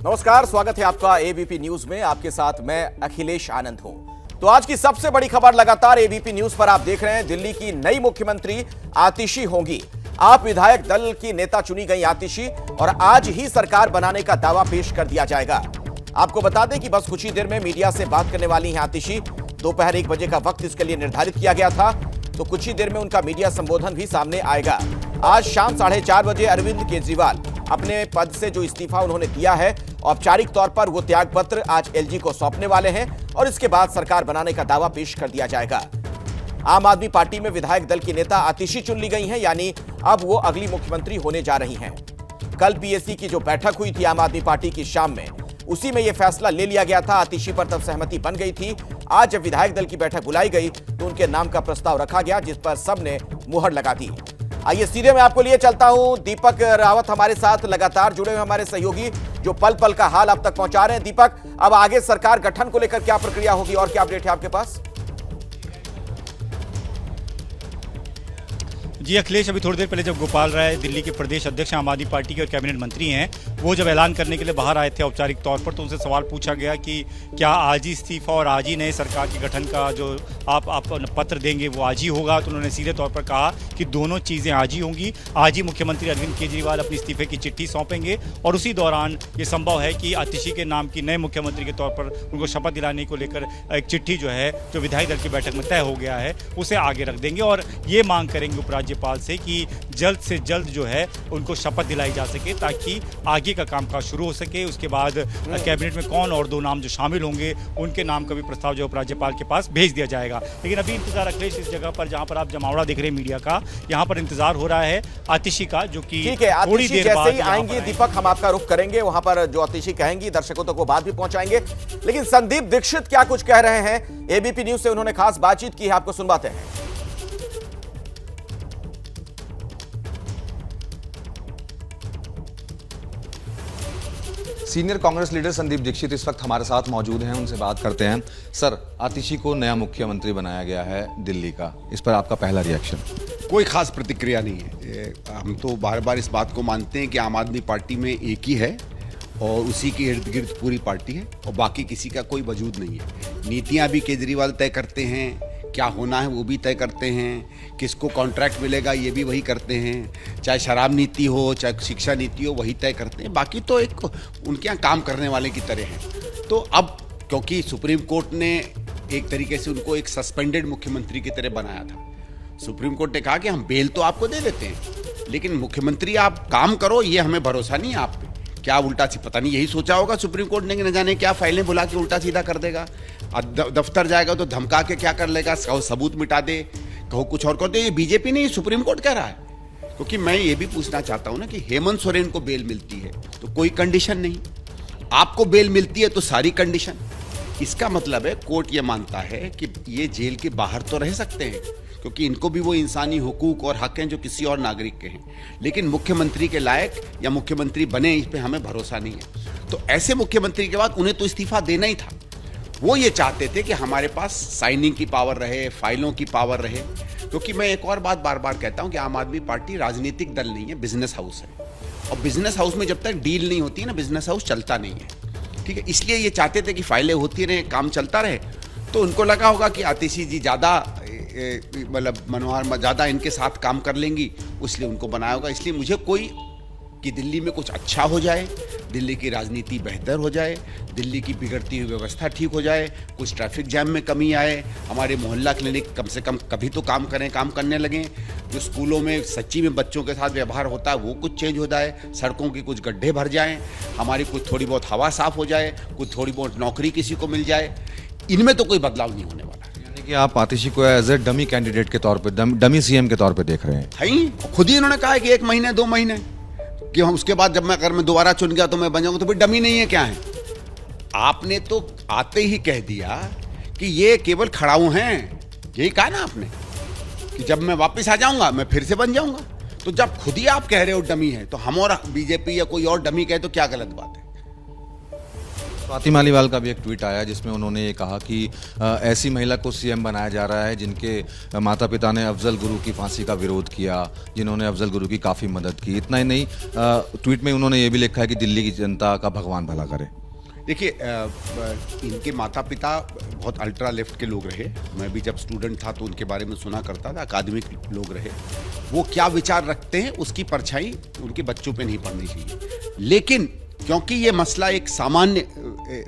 नमस्कार, स्वागत है आपका एबीपी न्यूज में। आपके साथ मैं अखिलेश आनंद हूं। तो आज की सबसे बड़ी खबर लगातार एबीपी न्यूज पर आप देख रहे हैं। दिल्ली की नई मुख्यमंत्री आतिशी होंगी। आप विधायक दल की नेता चुनी गई आतिशी और आज ही सरकार बनाने का दावा पेश कर दिया जाएगा। आपको बता दें कि बस कुछ ही देर में मीडिया से बात करने वाली हैं आतिशी। दोपहर 1 बजे का वक्त इसके लिए निर्धारित किया गया था, तो कुछ ही देर में उनका मीडिया संबोधन भी सामने आएगा। आज शाम 4:30 बजे अरविंद केजरीवाल अपने पद से जो इस्तीफा उन्होंने दिया है, औपचारिक तौर पर वो त्यागपत्र आज एलजी को सौंपने वाले हैं और इसके बाद सरकार बनाने का दावा पेश कर दिया जाएगा। आम आदमी पार्टी में विधायक दल की नेता आतिशी चुन ली गई हैं, यानी अब वो अगली मुख्यमंत्री होने जा रही हैं। कल पीएसी की जो बैठक हुई थी आम आदमी पार्टी की शाम में, उसी में यह फैसला ले लिया गया था। आतिशी पर तब सहमति बन गई थी। आज जब विधायक दल की बैठक बुलाई गई तो उनके नाम का प्रस्ताव रखा गया, जिस पर सबने मुहर लगा दी। आइए सीधे मैं आपको लिए चलता हूं। दीपक रावत हमारे साथ लगातार जुड़े हुए हमारे सहयोगी, जो पल पल का हाल अब तक पहुंचा रहे हैं। दीपक, अब आगे सरकार गठन को लेकर क्या प्रक्रिया होगी और क्या अपडेट है आपके पास? जी अखिलेश, अभी थोड़ी देर पहले जब गोपाल राय दिल्ली के प्रदेश अध्यक्ष आम आदमी पार्टी के और कैबिनेट मंत्री हैं, वो जब ऐलान करने के लिए बाहर आए थे औपचारिक तौर पर, तो उनसे सवाल पूछा गया कि क्या आज ही इस्तीफा और आज ही नए सरकार के गठन का जो आप पत्र देंगे वो आज ही होगा? तो उन्होंने सीधे तौर पर कहा कि दोनों चीज़ें आज ही होंगी। आज ही मुख्यमंत्री अरविंद केजरीवाल अपने इस्तीफे की चिट्ठी सौंपेंगे और उसी दौरान ये संभव है कि आतिशी के नाम की नए मुख्यमंत्री के तौर पर उनको शपथ दिलाने को लेकर एक चिट्ठी जो है, जो विधायक दल की बैठक में तय हो गया है, उसे आगे रख देंगे और ये मांग करेंगे उपराज्यपाल से कि जल्द से जल्द जो है उनको शपथ दिलाई जा सके, ताकि आगे का कामकाज शुरू हो सके। उसके बाद कैबिनेट में कौन और 2 नाम जो शामिल होंगे, उनके नाम का भी प्रस्ताव जो उपराज्यपाल के पास भेज दिया जाएगा। लेकिन अभी इंतजार अखिलेश इस जगह पर जहां पर आप जमावड़ा देख रहे हैं मीडिया का, यहां पर इंतजार हो रहा है आतिशी का, जो कि थोड़ी देर बाद जैसे ही आएंगी दीपक, हम आपका रुख करेंगे। वहां पर जो आतिशी कहेंगी दर्शकों तक वो बात भी पहुंचाएंगे। लेकिन संदीप दीक्षित क्या कुछ कह रहे हैं, एबीपी न्यूज से उन्होंने खास बातचीत की है, आपको सुनवाते हैं। सीनियर कांग्रेस लीडर संदीप दीक्षित इस वक्त हमारे साथ मौजूद हैं, उनसे बात करते हैं। सर, आतिशी को नया मुख्यमंत्री बनाया गया है दिल्ली का, इस पर आपका पहला रिएक्शन? कोई खास प्रतिक्रिया नहीं है। हम तो बार बार इस बात को मानते हैं कि आम आदमी पार्टी में एक ही है और उसी के इर्द गिर्द पूरी पार्टी है और बाकी किसी का कोई वजूद नहीं है। नीतियाँ भी केजरीवाल तय करते हैं, क्या होना है वो भी तय करते हैं, किसको कॉन्ट्रैक्ट मिलेगा ये भी वही करते हैं, चाहे शराब नीति हो चाहे शिक्षा नीति हो वही तय करते हैं। बाकी तो एक उनके यहाँ काम करने वाले की तरह हैं। तो अब क्योंकि सुप्रीम कोर्ट ने एक तरीके से उनको एक सस्पेंडेड मुख्यमंत्री की तरह बनाया था, सुप्रीम कोर्ट ने कहा कि हम बेल तो आपको दे देते हैं, लेकिन मुख्यमंत्री आप काम करो, ये हमें भरोसा नहीं है आप पे। क्या उल्टा सी, पता नहीं यही सोचा होगा सुप्रीम कोर्ट ने कि न जाने क्या फाइलें बुला के उल्टा सीधा कर देगा। दफ्तर जाएगा तो धमका के क्या कर लेगा, सबूत मिटा दे, कहो कुछ और कर दे। ये बीजेपी नहीं, सुप्रीम कोर्ट कह रहा है। क्योंकि मैं ये भी पूछना चाहता हूं ना कि हेमंत सोरेन को बेल मिलती है तो कोई कंडीशन नहीं, आपको बेल मिलती है तो सारी कंडीशन। इसका मतलब है कोर्ट ये मानता है कि ये जेल के बाहर तो रह सकते हैं क्योंकि इनको भी वो इंसानी हुकूक और हक हैं जो किसी और नागरिक के हैं, लेकिन मुख्यमंत्री के लायक या मुख्यमंत्री बने इस पे हमें भरोसा नहीं है। तो ऐसे मुख्यमंत्री के बाद उन्हें तो इस्तीफा देना ही था। वो ये चाहते थे कि हमारे पास साइनिंग की पावर रहे, फाइलों की पावर रहे। क्योंकि मैं एक और बात बार बार कहता हूं कि आम आदमी पार्टी राजनीतिक दल नहीं है, बिजनेस हाउस है। और बिजनेस हाउस में जब तक डील नहीं होती है ना, बिजनेस हाउस चलता नहीं है। ठीक है, इसलिए ये चाहते थे कि फाइलें होती रहे, काम चलता रहे। तो उनको लगा होगा कि आतिशी जी ज़्यादा मतलब मनोहर ज़्यादा इनके साथ काम कर लेंगी, इसलिए उनको बनाया होगा। इसलिए मुझे कोई कि दिल्ली में कुछ अच्छा हो जाए, दिल्ली की राजनीति बेहतर हो जाए, दिल्ली की बिगड़ती हुई व्यवस्था ठीक हो जाए, कुछ ट्रैफिक जैम में कमी आए, हमारे मोहल्ला क्लिनिक कम से कम कभी तो काम करें, काम करने लगें, जो स्कूलों में सच्ची में बच्चों के साथ व्यवहार होता है वो कुछ चेंज हो जाए, सड़कों के कुछ गड्ढे भर जाएं, हमारी कुछ थोड़ी बहुत हवा साफ हो जाए, कुछ थोड़ी बहुत नौकरी किसी को मिल जाए। इनमें तो कोई बदलाव नहीं होने वाला। यानी कि आप आतिशी को एज ए डमी कैंडिडेट के तौर पे, डमी सीएम के तौर पे देख रहे हैं? है, खुद ही इन्होंने कहा है कि 1 महीने 2 महीने कि हम उसके बाद जब मैं दोबारा चुन गया तो मैं बन जाऊंगा। तो फिर डमी नहीं है क्या है? आपने तो आते ही कह दिया कि ये केवल खड़ाऊ हैं। यही कहा ना आपने कि जब मैं वापस आ जाऊंगा मैं फिर से बन जाऊंगा। तो जब खुद ही आप कह रहे हो डमी है, तो हम और बीजेपी या कोई और डमी कहे तो क्या गलत बात है? स्वाति मालीवाल का भी एक ट्वीट आया जिसमें उन्होंने ये कहा कि ऐसी महिला को सीएम बनाया जा रहा है जिनके माता पिता ने अफजल गुरु की फांसी का विरोध किया, जिन्होंने अफजल गुरु की काफ़ी मदद की। इतना ही नहीं, ट्वीट में उन्होंने ये भी लिखा है कि दिल्ली की जनता का भगवान भला करे। देखिए, इनके माता पिता बहुत अल्ट्रा लेफ्ट के लोग रहे। मैं भी जब स्टूडेंट था तो उनके बारे में सुना करता था, अकादमिक लोग रहे। वो क्या विचार रखते हैं उसकी परछाई उनके बच्चों पे नहीं पड़नी चाहिए। लेकिन क्योंकि ये मसला एक सामान्य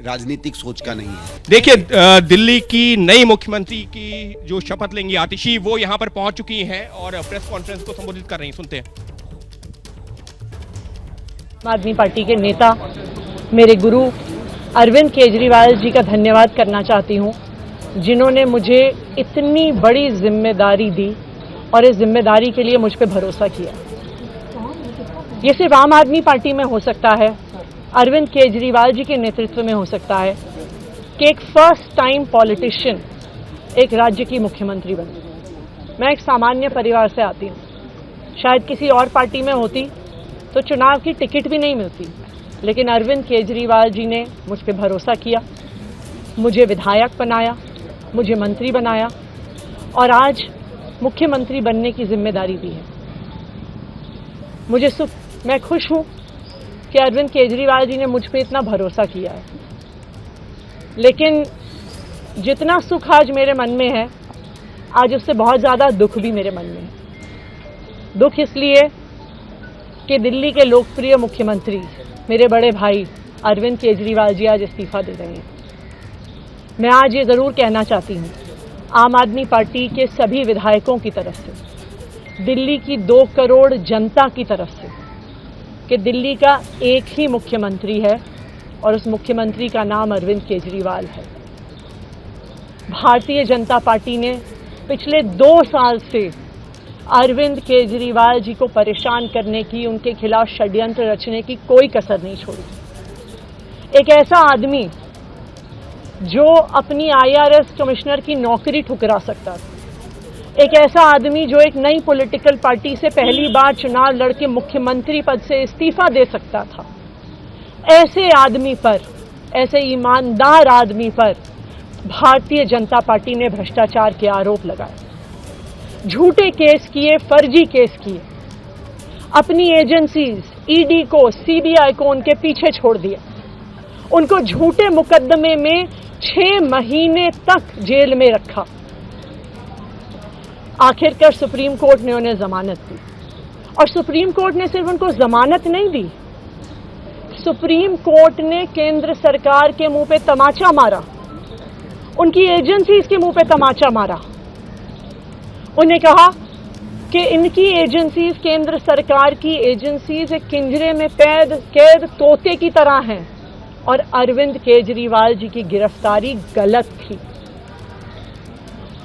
राजनीतिक सोच का नहीं है। देखिए, दिल्ली की नई मुख्यमंत्री की जो शपथ लेंगी आतिशी, वो यहाँ पर पहुंच चुकी हैं और प्रेस कॉन्फ्रेंस को संबोधित कर रही हैं। सुनते हैं। आम आदमी पार्टी के नेता मेरे गुरु अरविंद केजरीवाल जी का धन्यवाद करना चाहती हूँ, जिन्होंने मुझे इतनी बड़ी जिम्मेदारी दी और इस जिम्मेदारी के लिए मुझ पे भरोसा किया। ये सिर्फ आम आदमी पार्टी में हो सकता है, अरविंद केजरीवाल जी के नेतृत्व में हो सकता है कि एक फर्स्ट टाइम पॉलिटिशियन एक राज्य की मुख्यमंत्री बने। मैं एक सामान्य परिवार से आती हूँ। शायद किसी और पार्टी में होती तो चुनाव की टिकट भी नहीं मिलती, लेकिन अरविंद केजरीवाल जी ने मुझ पर भरोसा किया, मुझे विधायक बनाया, मुझे मंत्री बनाया और आज मुख्यमंत्री बनने की जिम्मेदारी दी है। मैं खुश हूं कि अरविंद केजरीवाल जी ने मुझ पर इतना भरोसा किया है। लेकिन जितना सुख आज मेरे मन में है, आज उससे बहुत ज़्यादा दुख भी मेरे मन में है। दुख इसलिए कि दिल्ली के लोकप्रिय मुख्यमंत्री मेरे बड़े भाई अरविंद केजरीवाल जी आज इस्तीफा दे रहे हैं। मैं आज ये ज़रूर कहना चाहती हूँ आम आदमी पार्टी के सभी विधायकों की तरफ से, दिल्ली की 2 करोड़ जनता की तरफ से, कि दिल्ली का एक ही मुख्यमंत्री है और उस मुख्यमंत्री का नाम अरविंद केजरीवाल है। भारतीय जनता पार्टी ने पिछले 2 साल से अरविंद केजरीवाल जी को परेशान करने की, उनके खिलाफ षड्यंत्र रचने की कोई कसर नहीं छोड़ी। एक ऐसा आदमी जो अपनी IRS कमिश्नर की नौकरी ठुकरा सकता था, एक ऐसा आदमी जो एक नई पॉलिटिकल पार्टी से पहली बार चुनाव लड़के मुख्यमंत्री पद से इस्तीफा दे सकता था, ऐसे आदमी पर, ऐसे ईमानदार आदमी पर भारतीय जनता पार्टी ने भ्रष्टाचार के आरोप लगाए, झूठे केस किए, फर्जी केस किए, अपनी एजेंसीज ED को, CBI को उनके पीछे छोड़ दिया, उनको झूठे मुकदमे में 6 महीने तक जेल में रखा। आखिरकार सुप्रीम कोर्ट ने उन्हें जमानत दी और सुप्रीम कोर्ट ने सिर्फ उनको जमानत नहीं दी, सुप्रीम कोर्ट ने केंद्र सरकार के मुंह पे तमाचा मारा, उनकी एजेंसीज के मुंह पे तमाचा मारा। उन्हें कहा कि इनकी एजेंसीज, केंद्र सरकार की एजेंसीज एक पिंजरे में कैद तोते की तरह हैं और अरविंद केजरीवाल जी की गिरफ्तारी गलत थी।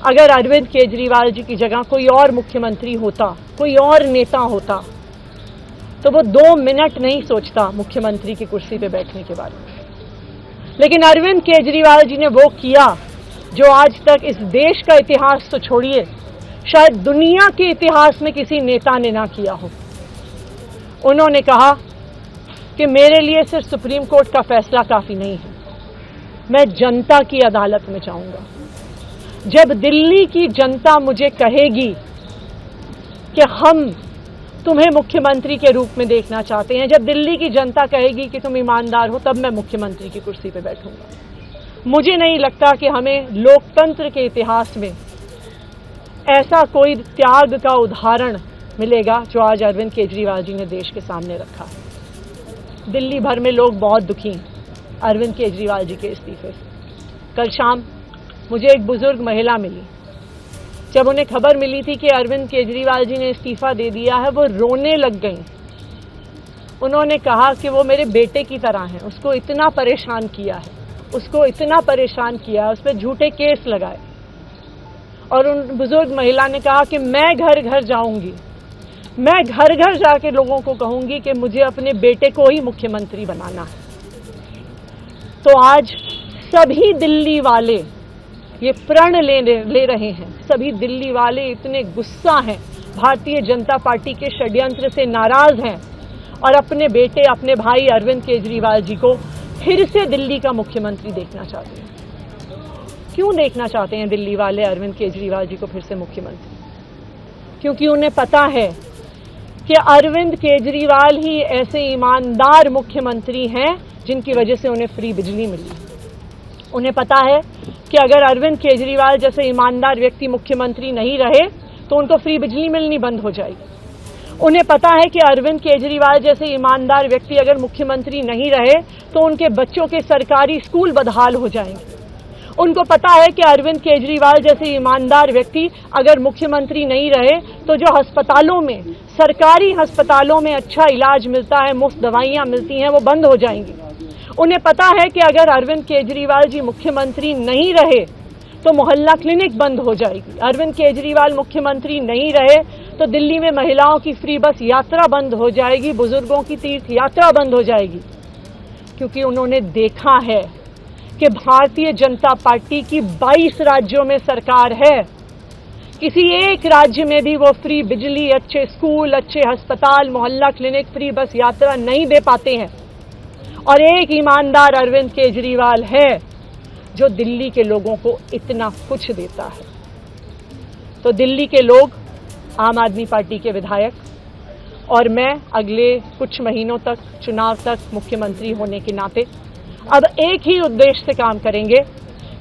अगर अरविंद केजरीवाल जी की जगह कोई और मुख्यमंत्री होता, कोई और नेता होता, तो वो 2 मिनट नहीं सोचता मुख्यमंत्री की कुर्सी पे बैठने के बारे में। लेकिन अरविंद केजरीवाल जी ने वो किया जो आज तक इस देश का इतिहास तो छोड़िए, शायद दुनिया के इतिहास में किसी नेता ने ना किया हो। उन्होंने कहा कि मेरे लिए सिर्फ सुप्रीम कोर्ट का फैसला काफी नहीं है, मैं जनता की अदालत में जाऊंगा। जब दिल्ली की जनता मुझे कहेगी कि हम तुम्हें मुख्यमंत्री के रूप में देखना चाहते हैं, जब दिल्ली की जनता कहेगी कि तुम ईमानदार हो, तब मैं मुख्यमंत्री की कुर्सी पे बैठूंगा। मुझे नहीं लगता कि हमें लोकतंत्र के इतिहास में ऐसा कोई त्याग का उदाहरण मिलेगा जो आज अरविंद केजरीवाल जी ने देश के सामने रखा है। दिल्ली भर में लोग बहुत दुखी हैं अरविंद केजरीवाल जी के इस्तीफे से। कल शाम मुझे एक बुजुर्ग महिला मिली, जब उन्हें खबर मिली थी कि अरविंद केजरीवाल जी ने इस्तीफा दे दिया है, वो रोने लग गई। उन्होंने कहा कि वो मेरे बेटे की तरह हैं, उसको इतना परेशान किया है, उसको इतना परेशान किया है, उस पर झूठे केस लगाए। और उन बुजुर्ग महिला ने कहा कि मैं घर घर जाऊंगी, मैं घर घर जाके लोगों को कहूंगी कि मुझे अपने बेटे को ही मुख्यमंत्री बनाना है। तो आज सभी दिल्ली वाले ये प्रण ले रहे हैं, सभी दिल्ली वाले इतने गुस्सा हैं, भारतीय जनता पार्टी के षड्यंत्र से नाराज हैं और अपने बेटे, अपने भाई अरविंद केजरीवाल जी को फिर से दिल्ली का मुख्यमंत्री देखना चाहते हैं। क्यों देखना चाहते हैं दिल्ली वाले अरविंद केजरीवाल जी को फिर से मुख्यमंत्री? क्योंकि उन्हें पता है कि अरविंद केजरीवाल ही ऐसे ईमानदार मुख्यमंत्री हैं जिनकी वजह से उन्हें फ्री बिजली मिली। उन्हें पता है कि अगर अरविंद केजरीवाल जैसे ईमानदार व्यक्ति मुख्यमंत्री नहीं रहे तो उनको फ्री बिजली मिलनी बंद हो जाएगी। उन्हें पता है कि अरविंद केजरीवाल जैसे ईमानदार व्यक्ति अगर मुख्यमंत्री नहीं रहे तो उनके बच्चों के सरकारी स्कूल बदहाल हो जाएंगे। उनको पता है कि अरविंद केजरीवाल जैसे ईमानदार व्यक्ति अगर मुख्यमंत्री नहीं रहे तो जो अस्पतालों में, सरकारी अस्पतालों में अच्छा इलाज मिलता है, मुफ्त दवाइयां मिलती हैं, वो बंद हो जाएंगी। उन्हें पता है कि अगर अरविंद केजरीवाल जी मुख्यमंत्री नहीं रहे तो मोहल्ला क्लिनिक बंद हो जाएगी। अरविंद केजरीवाल मुख्यमंत्री नहीं रहे तो दिल्ली में महिलाओं की फ्री बस यात्रा बंद हो जाएगी, बुजुर्गों की तीर्थ यात्रा बंद हो जाएगी। क्योंकि उन्होंने देखा है कि भारतीय जनता पार्टी की 22 राज्यों में सरकार है, किसी एक राज्य में भी वो फ्री बिजली, अच्छे स्कूल, अच्छे अस्पताल, मोहल्ला क्लिनिक, फ्री बस यात्रा नहीं दे पाते हैं। और एक ईमानदार अरविंद केजरीवाल है जो दिल्ली के लोगों को इतना कुछ देता है। तो दिल्ली के लोग, आम आदमी पार्टी के विधायक और मैं अगले कुछ महीनों तक, चुनाव तक मुख्यमंत्री होने के नाते अब एक ही उद्देश्य से काम करेंगे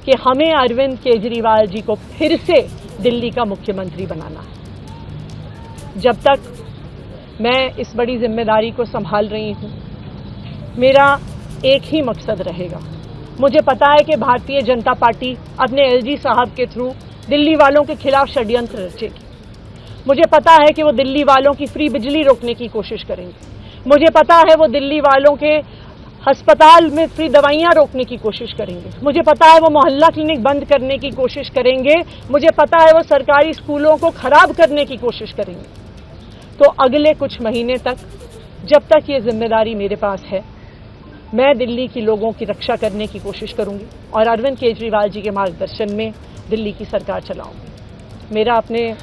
कि हमें अरविंद केजरीवाल जी को फिर से दिल्ली का मुख्यमंत्री बनाना है। जब तक मैं इस बड़ी जिम्मेदारी को संभाल रही हूं, मेरा एक ही मकसद रहेगा। मुझे पता है कि भारतीय जनता पार्टी अपने एलजी साहब के थ्रू दिल्ली वालों के खिलाफ षड्यंत्र रचेगी। मुझे पता है कि वो दिल्ली वालों की फ्री बिजली रोकने की कोशिश करेंगे। मुझे पता है वो दिल्ली वालों के अस्पताल में फ्री दवाइयां रोकने की कोशिश करेंगे। मुझे पता है वो मोहल्ला क्लिनिक बंद करने की कोशिश करेंगे। मुझे पता है वो सरकारी स्कूलों को खराब करने की कोशिश करेंगे। तो अगले कुछ महीने तक, जब तक ये जिम्मेदारी मेरे पास है, मैं दिल्ली के लोगों की रक्षा करने की कोशिश करूंगी और अरविंद केजरीवाल जी के मार्गदर्शन में दिल्ली की सरकार चलाऊंगी। मेरा अपने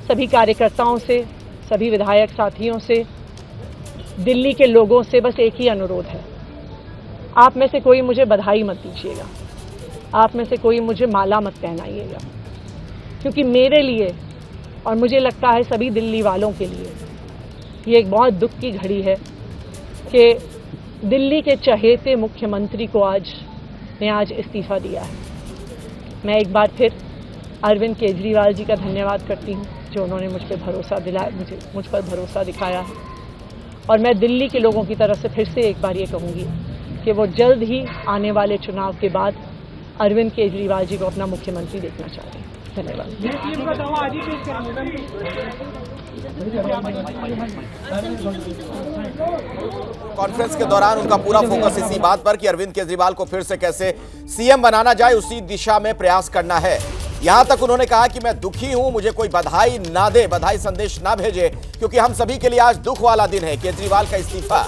सभी कार्यकर्ताओं से, सभी विधायक साथियों से, दिल्ली के लोगों से बस एक ही अनुरोध है, आप में से कोई मुझे बधाई मत दीजिएगा, आप में से कोई मुझे माला मत पहनाइएगा। क्योंकि मेरे लिए और मुझे लगता है सभी दिल्ली वालों के लिए ये एक बहुत दुख की घड़ी है कि दिल्ली के चहेते मुख्यमंत्री को आज इस्तीफा दिया है। मैं एक बार फिर अरविंद केजरीवाल जी का धन्यवाद करती हूँ जो उन्होंने मुझ पर भरोसा दिखाया है। और मैं दिल्ली के लोगों की तरफ से फिर से एक बार ये कहूँगी कि वो जल्द ही आने वाले चुनाव के बाद अरविंद केजरीवाल जी को अपना मुख्यमंत्री देखना चाहते हैं। धन्यवाद। कॉन्फ्रेंस के दौरान उनका पूरा फोकस इसी बात पर कि अरविंद केजरीवाल को फिर से कैसे सीएम बनाना जाए, उसी दिशा में प्रयास करना है। यहां तक उन्होंने कहा कि मैं दुखी हूं, मुझे कोई बधाई ना दे, बधाई संदेश ना भेजे, क्योंकि हम सभी के लिए आज दुख वाला दिन है। केजरीवाल का इस्तीफा,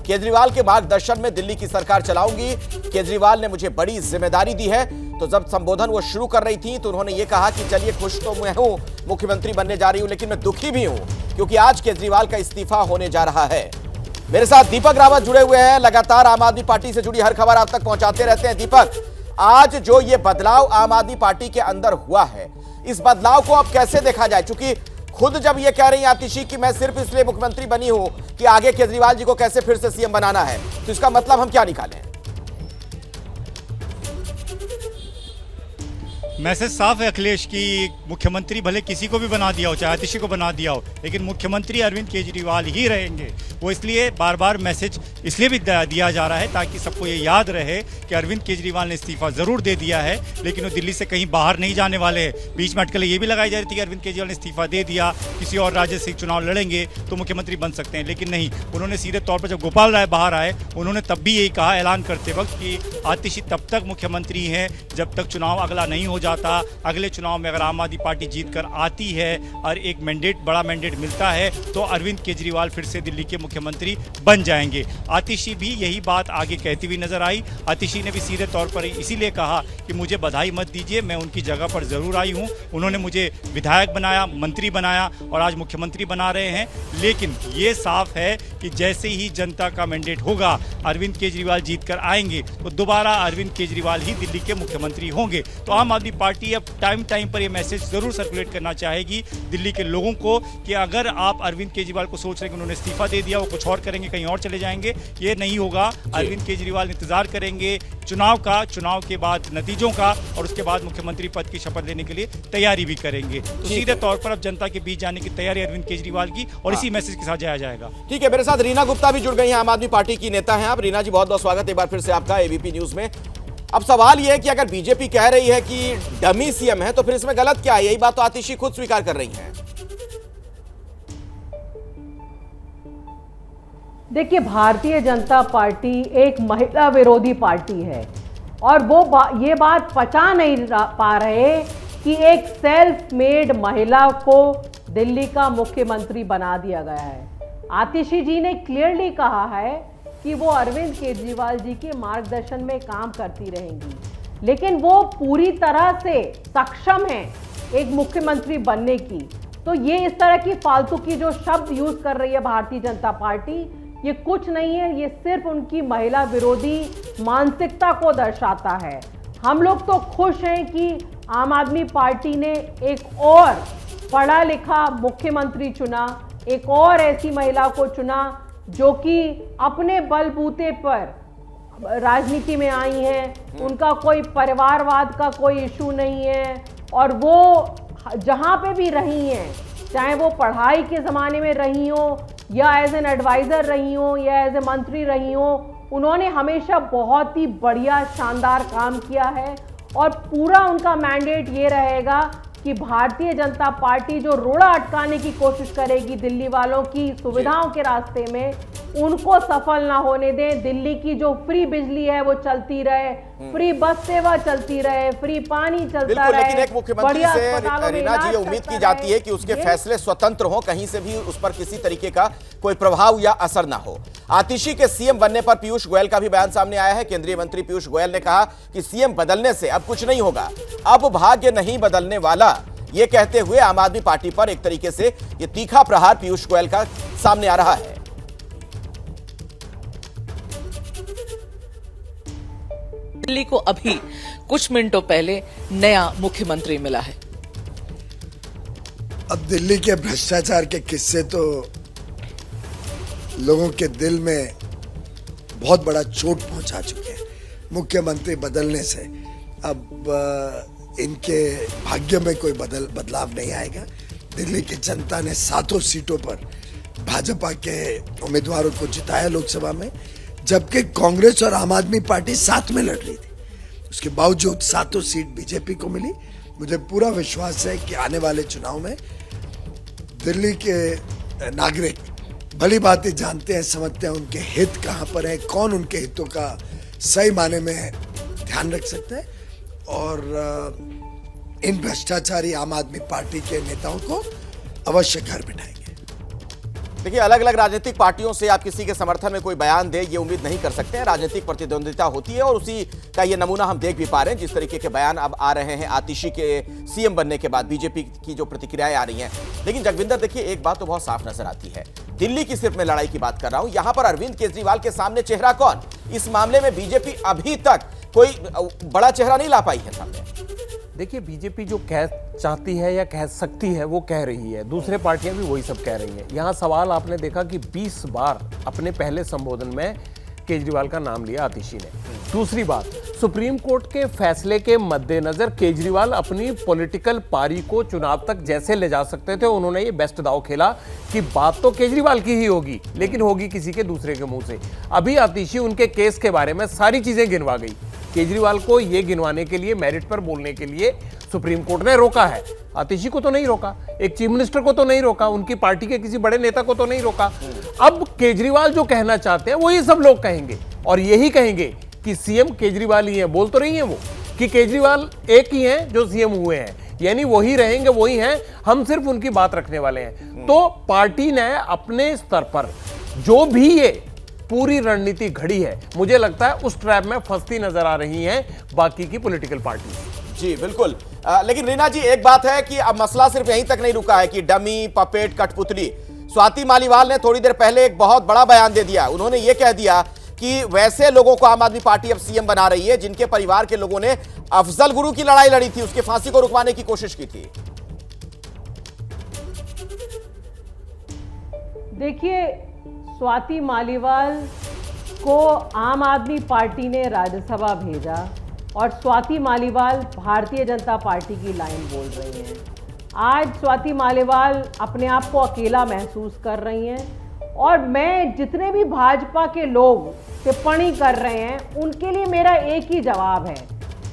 केजरीवाल के मार्गदर्शन में दिल्ली की सरकार चलाऊंगी। केजरीवाल ने मुझे बड़ी जिम्मेदारी दी है। तो जब संबोधन वो शुरू कर रही थी तो उन्होंने ये कहा कि चलिए, खुश तो मैं हूं, मुख्यमंत्री बनने जा रही हूं, लेकिन मैं दुखी भी हूं क्योंकि आज केजरीवाल का इस्तीफा होने जा रहा है। मेरे साथ दीपक रावत जुड़े हुए हैं, लगातार आम आदमी पार्टी से जुड़ी हर खबर आप तक पहुंचाते रहते हैं। दीपक, आज जो ये बदलाव आम आदमी पार्टी के अंदर हुआ है, इस बदलाव को अब कैसे देखा जाए? चूंकि खुद जब ये कह रही हैं आतिशी कि मैं सिर्फ इसलिए मुख्यमंत्री बनी हूं कि आगे केजरीवाल जी को कैसे फिर से सीएम बनाना है, तो इसका मतलब हम क्या निकालें? मैसेज साफ है अखिलेश की मुख्यमंत्री भले किसी को भी बना दिया हो, चाहे आतिशी को बना दिया हो, लेकिन मुख्यमंत्री अरविंद केजरीवाल ही रहेंगे। वो इसलिए बार बार मैसेज इसलिए भी दिया जा रहा है ताकि सबको ये याद रहे कि अरविंद केजरीवाल ने इस्तीफा जरूर दे दिया है, लेकिन वो दिल्ली से कहीं बाहर नहीं जाने वाले हैं। बीच में अटकलें ये भी लगाई जा रही थी कि अरविंद केजरीवाल ने इस्तीफा दे दिया, किसी और राज्य से चुनाव लड़ेंगे तो मुख्यमंत्री बन सकते हैं, लेकिन नहीं। उन्होंने सीधे तौर पर जब गोपाल राय बाहर आए, उन्होंने तब भी यही कहा ऐलान करते वक्त कि आतिशी तब तक मुख्यमंत्री हैं जब तक चुनाव अगला नहीं हो जाता। अगले चुनाव में अगर आम आदमी पार्टी जीत कर आती है और एक बड़ा मैंडेट मिलता है तो अरविंद केजरीवाल फिर से दिल्ली के मुख्यमंत्री बन जाएंगे। आतिशी भी यही बात आगे कहती हुई नजर आई। आतिशी ने भी सीधे तौर पर इसीलिए कहा कि मुझे बधाई मत दीजिए, मैं उनकी जगह पर जरूर आई हूं। उन्होंने मुझे विधायक बनाया, मंत्री बनाया और आज मुख्यमंत्री बना रहे हैं। लेकिन ये साफ है कि जैसे ही जनता का मैंडेट होगा, अरविंद केजरीवाल जीत कर आएंगे तो दोबारा अरविंद केजरीवाल ही दिल्ली के मुख्यमंत्री होंगे। तो आम आदमी पार्टी अब टाइम पर यह मैसेज जरूर सर्कुलेट करना चाहेगी दिल्ली के लोगों को कि अगर आप अरविंद केजरीवाल को सोच रहे हैं कि उन्होंने इस्तीफा दे दिया, वो कुछ और करेंगे, कहीं और चले जाएंगे, ये नहीं होगा। अरविंद केजरीवाल इंतजार करेंगे चुनाव के बाद नतीजों का, और उसके बाद मुख्यमंत्री पद की शपथ लेने के लिए तैयारी भी करेंगे। तो सीधे तौर पर अब जनता के बीच जाने की तैयारी अरविंद केजरीवाल की, और इसी मैसेज के साथ जाया जाएगा। ठीक है, मेरे साथ रीना गुप्ता भी जुड़ गई हैं, आम आदमी पार्टी की नेता हैं आप। रीना जी, बहुत बहुत स्वागत एक बार फिर से आपका एबीपी न्यूज में। अब सवाल यह है कि अगर बीजेपी कह रही है कि डमी सीएम है तो फिर इसमें गलत क्या है? यही बात तो आतिशी खुद स्वीकार कर रही हैं। देखिए, भारतीय जनता पार्टी एक महिला विरोधी पार्टी है और वो ये बात पचा नहीं पा रहे कि एक सेल्फ मेड महिला को दिल्ली का मुख्यमंत्री बना दिया गया है। आतिशी जी ने क्लियरली कहा है कि वो अरविंद केजरीवाल जी के मार्गदर्शन में काम करती रहेंगी, लेकिन वो पूरी तरह से सक्षम हैं एक मुख्यमंत्री बनने की। तो ये इस तरह की फालतू की जो शब्द यूज कर रही है भारतीय जनता पार्टी, ये कुछ नहीं है, ये सिर्फ उनकी महिला विरोधी मानसिकता को दर्शाता है। हम लोग तो खुश हैं कि आम आदमी पार्टी ने एक और पढ़ा लिखा मुख्यमंत्री चुना, एक और ऐसी महिला को चुना जो कि अपने बलबूते पर राजनीति में आई हैं, उनका कोई परिवारवाद का कोई इशू नहीं है, और वो जहाँ पे भी रही हैं, चाहे वो पढ़ाई के ज़माने में रही हो या एज एन एडवाइज़र रही हो या एज ए मंत्री रही हो, उन्होंने हमेशा बहुत ही बढ़िया शानदार काम किया है। और पूरा उनका मैंडेट ये रहेगा कि भारतीय जनता पार्टी जो रोड़ा अटकाने की कोशिश करेगी दिल्ली वालों की सुविधाओं के रास्ते में, उनको सफल ना होने दें। दिल्ली की जो फ्री बिजली है वो चलती रहे, फ्री बस सेवा चलती रहे, फ्री पानी चलता रहे। लेकिन एक मुख्यमंत्री से रीना जी, ये उम्मीद की जाती है कि उसके फैसले स्वतंत्र हो, कहीं से भी उस पर किसी तरीके का कोई प्रभाव या असर ना हो। आतिशी के सीएम बनने पर पीयूष गोयल का भी बयान सामने आया है। केंद्रीय मंत्री पीयूष गोयल ने कहा कि सीएम बदलने से अब कुछ नहीं होगा, अब भाग्य नहीं बदलने वाला। ये कहते हुए आम आदमी पार्टी पर एक तरीके से ये तीखा प्रहार पीयूष गोयल का सामने आ रहा है। दिल्ली को अभी कुछ मिनटों पहले नया मुख्यमंत्री मिला है। अब दिल्ली के भ्रष्टाचार के किस्से तो लोगों के दिल में बहुत बड़ा चोट पहुंचा चुके हैं। मुख्यमंत्री बदलने से अब इनके भाग्य में कोई बदलाव नहीं आएगा। दिल्ली की जनता ने 7 सीटों पर भाजपा के उम्मीदवारों को जिताया लोकसभा में, जबकि कांग्रेस और आम आदमी पार्टी साथ में लड़ रही थी। उसके बावजूद 7 सीट बीजेपी को मिली। मुझे पूरा विश्वास है कि आने वाले चुनाव में दिल्ली के नागरिक भली भांति जानते हैं, समझते हैं उनके हित कहां पर है, कौन उनके हितों का सही माने में ध्यान रख सकता है, और इन भ्रष्टाचारी आम आदमी पार्टी के नेताओं को अवश्य घर बिठाएंगे। देखिए, अलग अलग राजनीतिक पार्टियों से आप किसी के समर्थन में कोई बयान दे, ये उम्मीद नहीं कर सकते हैं। राजनीतिक प्रतिद्वंदिता होती है और उसी का ये नमूना हम देख भी पा रहे हैं, जिस तरीके के बयान अब आ रहे हैं आतिशी के सीएम बनने के बाद, बीजेपी की जो प्रतिक्रियाएं आ रही हैं। लेकिन जगविंदर, देखिए, एक बात तो बहुत साफ नजर आती है, दिल्ली की सिर्फ मैं लड़ाई की बात कर रहा हूं, यहां पर अरविंद केजरीवाल के सामने चेहरा कौन? इस मामले में बीजेपी अभी तक कोई बड़ा चेहरा नहीं ला पाई है सामने। देखिए, बीजेपी जो कह चाहती है या कह सकती है वो कह रही है, दूसरे पार्टियां भी वही सब कह रही हैं। यहाँ सवाल आपने देखा कि 20 बार अपने पहले संबोधन में केजरीवाल का नाम लिया आतिशी ने। दूसरी बात, सुप्रीम कोर्ट के फैसले के मद्देनजर केजरीवाल अपनी पॉलिटिकल पारी को चुनाव तक जैसे ले जा सकते थे, उन्होंने ये बेस्ट दाव खेला कि बात तो केजरीवाल की ही होगी, लेकिन होगी किसी के दूसरे के मुंह से। अभी आतिशी उनके केस के बारे में सारी चीजें गिनवा गई। केजरीवाल को ये गिनवाने के लिए, मेरिट पर बोलने के लिए सुप्रीम कोर्ट ने रोका है। आतिशी को तो नहीं रोका, एक चीफ मिनिस्टर को तो नहीं रोका, उनकी पार्टी के किसी बड़े नेता को तो नहीं रोका। अब केजरीवाल जो कहना चाहते हैं वो ये सब लोग कहेंगे, और यही कहेंगे कि सीएम केजरीवाल ही हैं। बोल तो रही हैं वो कि केजरीवाल एक ही हैं जो सीएम हुए हैं, यानी वही रहेंगे, वही हैं, हम सिर्फ उनकी बात रखने वाले हैं। तो पार्टी ने अपने स्तर पर जो भी ये पूरी रणनीति घड़ी है, मुझे लगता है उस ट्रैप में फंसती नजर आ रही हैं बाकी की पॉलिटिकल पार्टी। जी बिल्कुल। लेकिन रीना जी, एक बात है कि अब मसला सिर्फ यहीं तक नहीं रुका है कि डमी, पपेट, कठपुतली। स्वाति मालीवाल ने थोड़ी देर पहले एक बहुत बड़ा बयान दे दिया। उन्होंने ये कह दिया कि वैसे लोगों को आम आदमी पार्टी अब सीएम बना रही है जिनके परिवार के लोगों ने अफजल गुरु की लड़ाई लड़ी थी, उसके फांसी को रुकवाने की कोशिश की थी। देखिए, स्वाति मालीवाल को आम आदमी पार्टी ने राज्यसभा भेजा और स्वाति मालीवाल भारतीय जनता पार्टी की लाइन बोल रही हैं। आज स्वाति मालीवाल अपने आप को अकेला महसूस कर रही हैं और मैं जितने भी भाजपा के लोग टिप्पणी कर रहे हैं उनके लिए मेरा एक ही जवाब है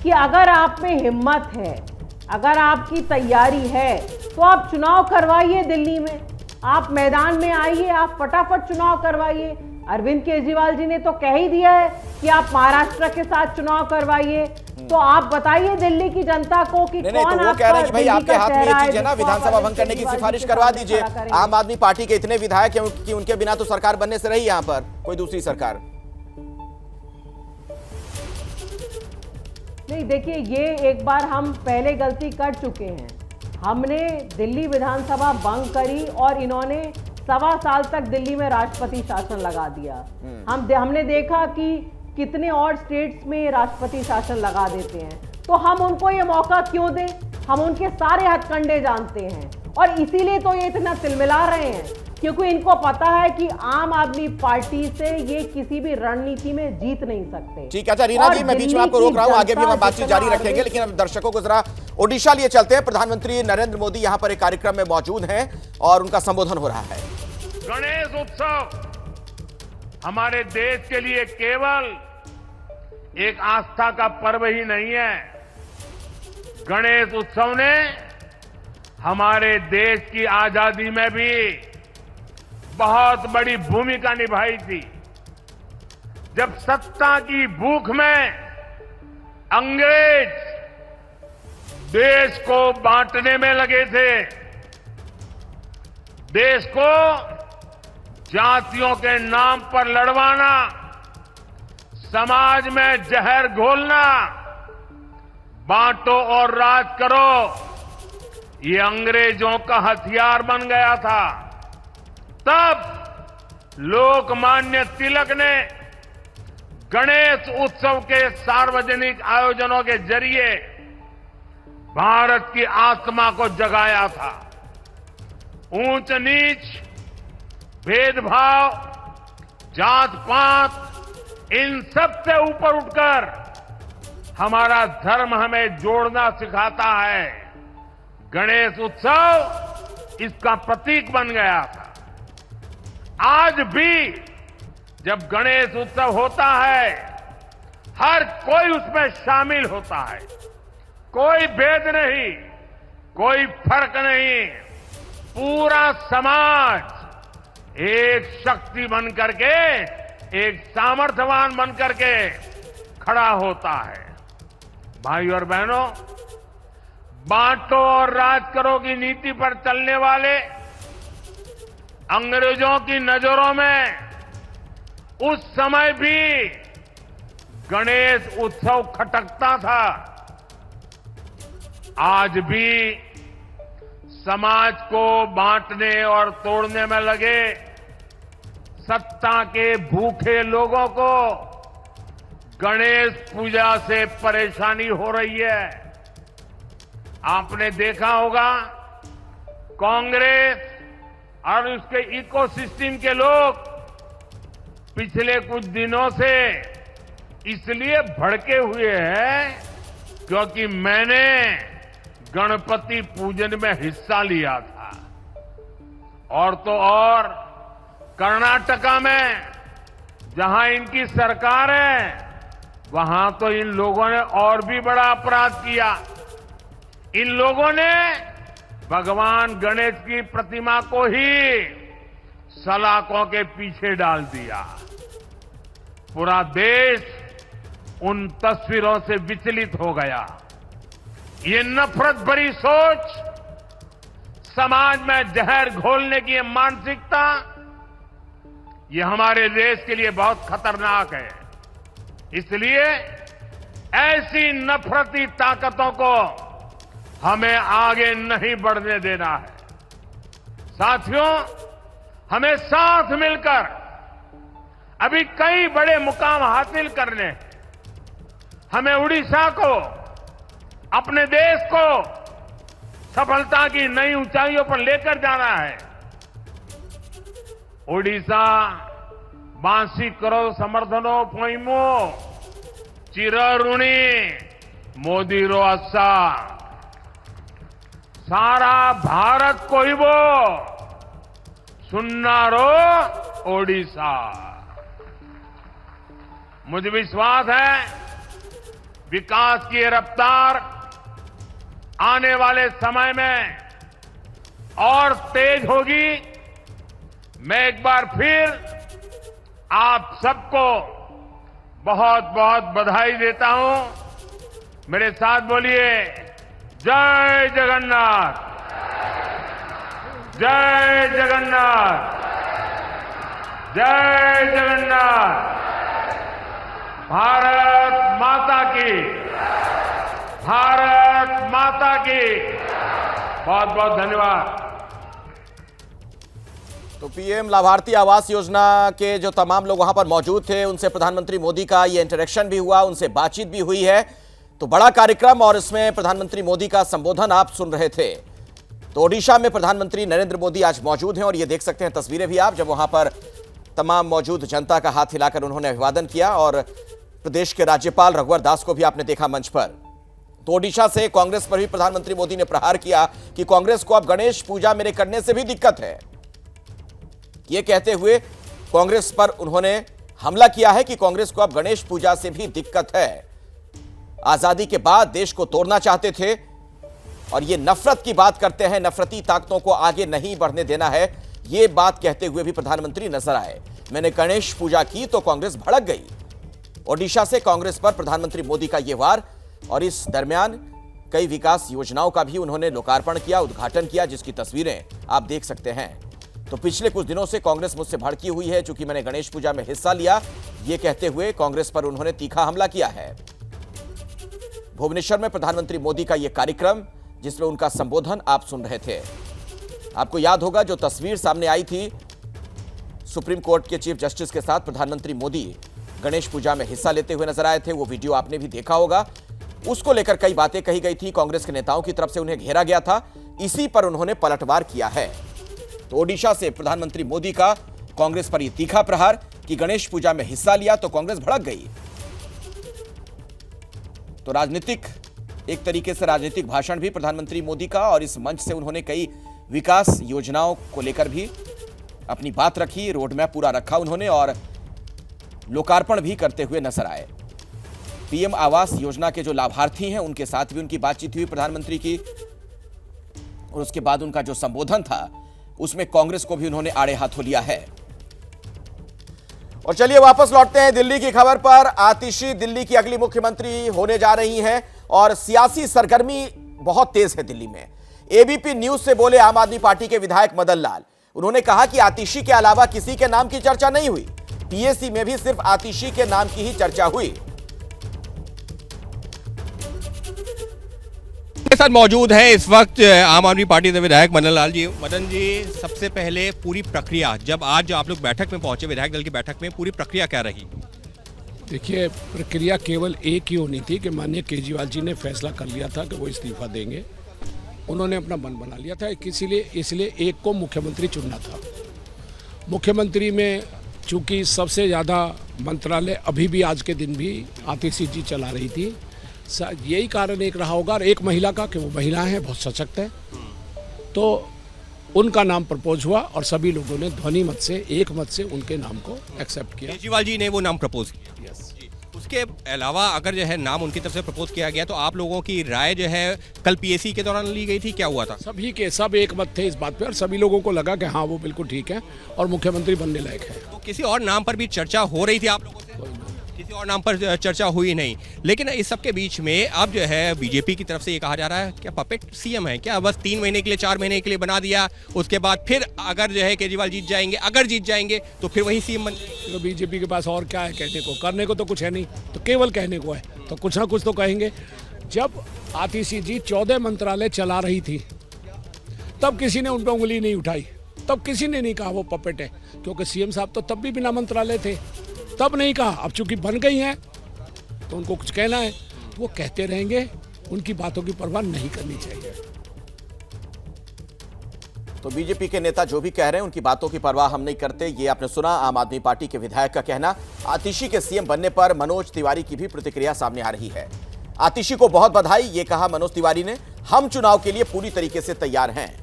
कि अगर आप में हिम्मत है, अगर आपकी तैयारी है तो आप चुनाव करवाइए दिल्ली में, आप मैदान में आइए, आप फटाफट चुनाव करवाइए। अरविंद केजरीवाल जी ने तो कह ही दिया है कि आप महाराष्ट्र के साथ चुनाव करवाइए। तो आप बताइए दिल्ली की जनता को कि नहीं, कौन तो वो कह रहे हैं कि भाई आपके हाथ में ये चीज है ना, जिसको विधानसभा आप भंग करने की केजरीवाल सिफारिश जी के करवा सामने दीजिए। खड़ा करेंगे। आम आदमी पार्टी के इतने विधायक हैं कि उनके बिना तो सरकार बनने से रही यहां पर कोई दूसरी सरकार। नहीं, देखिए, ये एक बार हम पहले गलती कर चुके हैं। हमने दिल्ली विधानसभा भंग करी और इन्होंने 1.25 साल तक दिल्ली में राष्ट्रपति शासन लगा दिया। हमने देखा कि कितने और स्टेट्स में राष्ट्रपति शासन लगा देते हैं, तो हम उनको ये मौका क्यों दें? हम उनके सारे हथकंडे जानते हैं और इसीलिए तो ये इतना तिलमिला रहे हैं, क्योंकि इनको पता है कि आम आदमी पार्टी से ये किसी भी रणनीति में जीत नहीं सकते। ठीक है। अच्छा रीना जी, मैं बीच में आपको रोक रहा हूं, आगे भी हम बातचीत जारी रखेंगे, लेकिन अब दर्शकों को जरा ओडिशा लिए चलते हैं। प्रधानमंत्री नरेंद्र मोदी यहां पर एक कार्यक्रम में मौजूद हैं और उनका संबोधन हो रहा है। गणेश उत्सव हमारे देश के लिए केवल एक आस्था का पर्व ही नहीं है। गणेश उत्सव ने हमारे देश की आजादी में भी बहुत बड़ी भूमिका निभाई थी। जब सत्ता की भूख में अंग्रेज देश को बांटने में लगे थे, देश को जातियों के नाम पर लड़वाना, समाज में जहर घोलना, बांटो और राज करो, ये अंग्रेजों का हथियार बन गया था। तब लोकमान्य तिलक ने गणेश उत्सव के सार्वजनिक आयोजनों के जरिए भारत की आत्मा को जगाया था। ऊंच नीच, भेदभाव, जात पात, इन सब से ऊपर उठकर हमारा धर्म हमें जोड़ना सिखाता है। गणेश उत्सव इसका प्रतीक बन गया था। आज भी जब गणेश उत्सव होता है, हर कोई उसमें शामिल होता है। कोई भेद नहीं, कोई फर्क नहीं, पूरा समाज एक शक्ति बन करके, एक सामर्थ्यवान बन करके खड़ा होता है। भाई और बहनों, बांटो और राज करो की नीति पर चलने वाले अंग्रेजों की नजरों में उस समय भी गणेश उत्सव खटकता था। आज भी समाज को बांटने और तोड़ने में लगे सत्ता के भूखे लोगों को गणेश पूजा से परेशानी हो रही है। आपने देखा होगा, कांग्रेस और उसके इकोसिस्टम के लोग पिछले कुछ दिनों से इसलिए भड़के हुए हैं क्योंकि मैंने गणपति पूजन में हिस्सा लिया था। और तो और कर्नाटका में जहां इनकी सरकार है, वहां तो इन लोगों ने और भी बड़ा अपराध किया। इन लोगों ने भगवान गणेश की प्रतिमा को ही सलाखों के पीछे डाल दिया। पूरा देश उन तस्वीरों से विचलित हो गया। ये नफरत भरी सोच, समाज में जहर घोलने की ये मानसिकता, ये हमारे देश के लिए बहुत खतरनाक है। इसलिए ऐसी नफरती ताकतों को हमें आगे नहीं बढ़ने देना है। साथियों, हमें साथ मिलकर अभी कई बड़े मुकाम हासिल करने हैं। हमें उड़ीसा को, अपने देश को सफलता की नई ऊंचाइयों पर लेकर जाना है। ओडिशा बांसी करो समर्थनो पोइमो चिरऋणी मोदी रो अस्सा सारा भारत कोइबो सुन्नारो ओडिशा। मुझे विश्वास है विकास की रफ्तार आने वाले समय में और तेज होगी। मैं एक बार फिर आप सबको बहुत बहुत बधाई देता हूं। मेरे साथ बोलिए, जय जगन्नाथ, जय जगन्नाथ, जय जगन्नाथ। भारत माता की, भारत माता की। बहुत बहुत धन्यवाद। तो पीएम लाभार्थी आवास योजना के जो तमाम लोग वहां पर मौजूद थे, उनसे प्रधानमंत्री मोदी का ये इंटरेक्शन भी हुआ, उनसे बातचीत भी हुई है। तो बड़ा कार्यक्रम और इसमें प्रधानमंत्री मोदी का संबोधन आप सुन रहे थे। तो ओडिशा में प्रधानमंत्री नरेंद्र मोदी आज मौजूद हैं और ये देख सकते हैं तस्वीरें भी आप, जब वहां पर तमाम मौजूद जनता का हाथ हिलाकर उन्होंने अभिवादन किया। और प्रदेश के राज्यपाल रघुवर दास को भी आपने देखा मंच पर। तो ओडिशा से कांग्रेस पर भी प्रधानमंत्री मोदी ने प्रहार किया कि कांग्रेस को अब गणेश पूजा मेरे करने से भी दिक्कत है। यह कहते हुए कांग्रेस पर उन्होंने हमला किया है कि कांग्रेस को अब गणेश पूजा से भी दिक्कत है। आजादी के बाद देश को तोड़ना चाहते थे और ये नफरत की बात करते हैं, नफरती ताकतों को आगे नहीं बढ़ने देना है, ये बात कहते हुए भी प्रधानमंत्री नजर आए। मैंने गणेश पूजा की तो कांग्रेस भड़क गई। ओडिशा से कांग्रेस पर प्रधानमंत्री मोदी का यह वार, और इस दरमियान कई विकास योजनाओं का भी उन्होंने लोकार्पण किया, उद्घाटन किया, जिसकी तस्वीरें आप देख सकते हैं। तो पिछले कुछ दिनों से कांग्रेस मुझसे भड़की हुई है चूंकि मैंने गणेश पूजा में हिस्सा लिया, यह कहते हुए कांग्रेस पर उन्होंने तीखा हमला किया है। भुवनेश्वर में प्रधानमंत्री मोदी का यह कार्यक्रम, जिसमें उनका संबोधन आप सुन रहे थे। आपको याद होगा जो तस्वीर सामने आई थी सुप्रीम कोर्ट के चीफ जस्टिस के साथ प्रधानमंत्री मोदी गणेश पूजा में हिस्सा लेते हुए नजर आए थे, वो वीडियो आपने भी देखा होगा। उसको लेकर कई बातें कही गई थी, कांग्रेस के नेताओं की तरफ से उन्हें घेरा गया था, इसी पर उन्होंने पलटवार किया है। तो ओडिशा से प्रधानमंत्री मोदी का कांग्रेस पर यह तीखा प्रहार कि गणेश पूजा में हिस्सा लिया तो कांग्रेस भड़क गई। तो राजनीतिक, एक तरीके से राजनीतिक भाषण भी प्रधानमंत्री मोदी का, और इस मंच से उन्होंने कई विकास योजनाओं को लेकर भी अपनी बात रखी, रोड मैप पूरा रखा उन्होंने और लोकार्पण भी करते हुए नजर आए। पीएम आवास योजना के जो लाभार्थी हैं उनके साथ भी उनकी बातचीत हुई प्रधानमंत्री की, और उसके बाद उनका जो संबोधन था उसमें कांग्रेस को भी उन्होंने आड़े हाथों लिया है। और चलिए वापस लौटते हैं दिल्ली की खबर पर। आतिशी दिल्ली की अगली मुख्यमंत्री होने जा रही हैं और सियासी सरगर्मी बहुत तेज है दिल्ली में। एबीपी न्यूज से बोले आम आदमी पार्टी के विधायक मदन लाल। उन्होंने कहा कि आतिशी के अलावा किसी के नाम की चर्चा नहीं हुई, पीएसी में भी सिर्फ आतिशी के नाम की ही चर्चा हुई। के साथ मौजूद है इस वक्त आम आदमी पार्टी के विधायक मदन लाल जी। मदन जी, सबसे पहले पूरी प्रक्रिया, जब आज आप लोग बैठक में पहुंचे, विधायक दल की बैठक में, पूरी प्रक्रिया क्या रही? देखिए, प्रक्रिया केवल एक ही होनी थी कि माननीय केजरीवाल जी ने फैसला कर लिया था कि वो इस्तीफा देंगे। उन्होंने अपना मन बना लिया था, इसलिए एक को मुख्यमंत्री चुनना था। मुख्यमंत्री में चूंकि सबसे ज़्यादा मंत्रालय अभी भी आज के दिन भी आतिशी जी चला रही थी, यही कारण एक रहा होगा, और एक महिला का कि वो महिलाएं हैं, बहुत सशक्त है, तो उनका नाम प्रपोज हुआ और सभी लोगों ने ध्वनि मत से, एक मत से उनके नाम को एक्सेप्ट किया। केजरीवाल जी ने वो नाम प्रपोज किया। यस। उसके अलावा अगर जो है नाम उनकी तरफ से प्रपोज किया गया, तो आप लोगों की राय जो है कल पीएसी के दौरान ली गई थी, क्या हुआ था? सब एक मत थे इस बात पे, और सभी लोगों को लगा कि हाँ वो बिल्कुल ठीक है और मुख्यमंत्री बनने लायक है। तो किसी और नाम पर भी चर्चा हो रही थी आप लोगों से? किसी किसी और नाम पर चर्चा हुई नहीं। लेकिन इस सब के बीच में अब जो है बीजेपी की तरफ से ये कहा जा रहा है क्या पपेट सीएम है क्या, बस 3 महीने के लिए 4 महीने के लिए बना दिया, उसके बाद फिर अगर जो है केजरीवाल जीत जाएंगे, अगर जीत जाएंगे तो फिर वही सीएम बन जाएंगे। तो बीजेपी के पास और क्या है कहने को, करने को तो कुछ है नहीं, तो केवल कहने को है, तो कुछ ना कुछ तो कहेंगे। जब आतिशी जी 14 मंत्रालय चला रही थी तब किसी ने उन पर उंगली नहीं उठाई, तब किसी ने नहीं कहा वो पपेट है, क्योंकि सीएम साहब तो तब भी बिना मंत्रालय थे, तब नहीं कहा। अब चूंकि बन गई हैं तो उनको कुछ कहना है तो वो कहते रहेंगे, उनकी बातों की परवाह नहीं करनी चाहिए। तो बीजेपी के नेता जो भी कह रहे हैं उनकी बातों की परवाह हम नहीं करते, ये आपने सुना आम आदमी पार्टी के विधायक का कहना। आतिशी के सीएम बनने पर मनोज तिवारी की भी प्रतिक्रिया सामने आ रही है। आतिशी को बहुत बधाई, ये कहा मनोज तिवारी ने, हम चुनाव के लिए पूरी तरीके से तैयार हैं।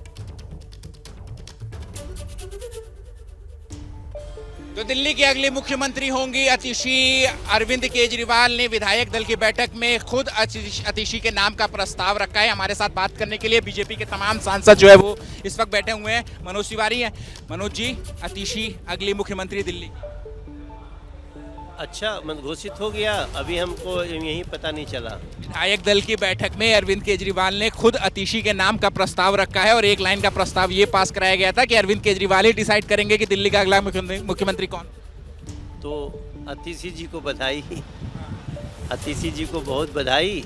तो दिल्ली की अगली मुख्यमंत्री होंगी आतिशी। अरविंद केजरीवाल ने विधायक दल की बैठक में खुद आतिशी के नाम का प्रस्ताव रखा है। हमारे साथ बात करने के लिए बीजेपी के तमाम सांसद जो है वो इस वक्त बैठे हुए हैं। मनोज तिवारी हैं। मनोज जी, आतिशी अगली मुख्यमंत्री दिल्ली। अच्छा, घोषित हो गया, अभी हमको यही पता नहीं चला। विधायक दल की बैठक में अरविंद केजरीवाल ने खुद आतिशी के नाम का प्रस्ताव रखा है और एक लाइन का प्रस्ताव ये पास कराया गया था कि अरविंद केजरीवाल ही डिसाइड करेंगे कि दिल्ली का अगला मुख्यमंत्री कौन। तो आतिशी जी को बधाई, आतिशी जी को बहुत बधाई।